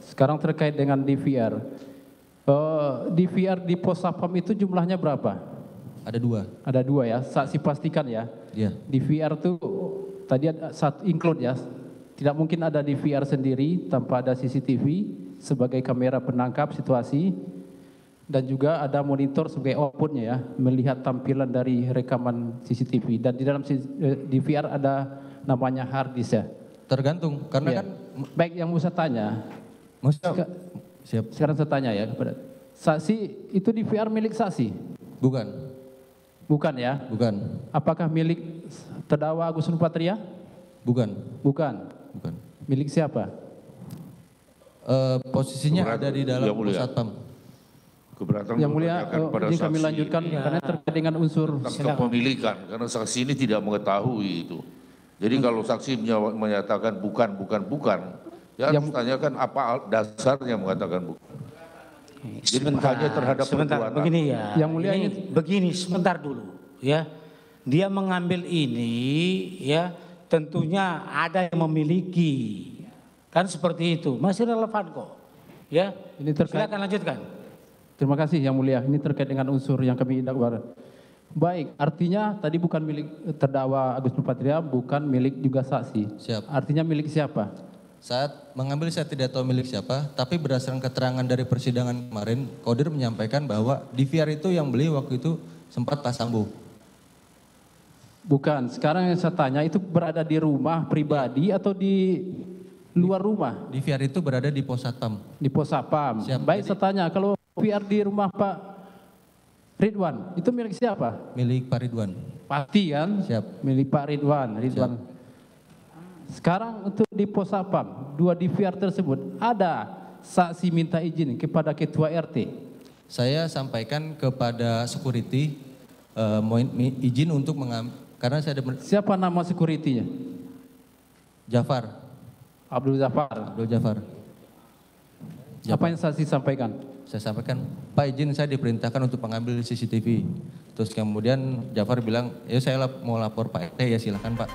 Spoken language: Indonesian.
Sekarang terkait dengan DVR. DVR di pos Sapam itu jumlahnya berapa? Ada 2. Ada 2 ya, saksi pastikan ya. Iya. DVR tuh tadi ada include ya. Tidak mungkin ada DVR sendiri tanpa ada CCTV sebagai kamera penangkap situasi, dan juga ada monitor sebagai outputnya ya, melihat tampilan dari rekaman CCTV. Dan di dalam DVR ada namanya hard disk ya. Tergantung, karena Ya. kan Baik, yang mau saya tanya, siap. sekarang saya tanya ya kepada saksi, itu DVR milik saksi? Bukan. Bukan ya? Bukan. Apakah milik terdakwa Agus Nurpatria? Bukan. Bukan. Bukan. Milik siapa? Posisinya ada di dalam pos Satpam. Keberatan Yang mulia, pada ini kami saksi lanjutkan karena terkait dengan unsur tentang kepemilikan, karena saksi ini tidak mengetahui itu. Jadi kalau saksi menyatakan bukan, ya harus tanyakan apa dasarnya mengatakan bukan. Jadi hanya terhadap perbuatan. Begini ya. Yang mulia ini begini, sebentar dulu ya. Dia mengambil ini ya, tentunya ada yang memiliki. Kan seperti itu. Masih relevan kok. Ya. Ini terkait. Silakan lanjutkan. Terima kasih Yang Mulia. Ini terkait dengan unsur yang kami dakwa. Baik, artinya tadi bukan milik terdakwa Agus Nurpatria, bukan milik juga saksi. Siap. Artinya milik siapa? Saat mengambil saya tidak tahu milik siapa, tapi berdasarkan keterangan dari persidangan kemarin, Kodir menyampaikan bahwa DVR itu yang beli waktu itu sempat Pak Sambo. Bukan, sekarang yang saya tanya itu berada di rumah pribadi atau di luar rumah? DVR itu berada di pos Satpam. Di pos Sapam. Siap. Baik, saya tanya, kalau DVR di rumah Pak Ridwan, itu milik siapa? Milik Pak Ridwan. Pasti kan? Siap. Milik Pak Ridwan. Sekarang untuk di pos Sapam, 2 DVR tersebut, ada saksi minta izin kepada Ketua RT? Saya sampaikan kepada security, mohon izin untuk mengambil, karena saya ada Siapa nama security-nya? Jafar. Abdul Jafar. Abdul Jafar. Apa yang saksi sampaikan? Saya sampaikan, Pak izin saya diperintahkan untuk mengambil CCTV. Terus kemudian Jafar bilang, ya saya mau lapor Pak RT, ya silakan Pak.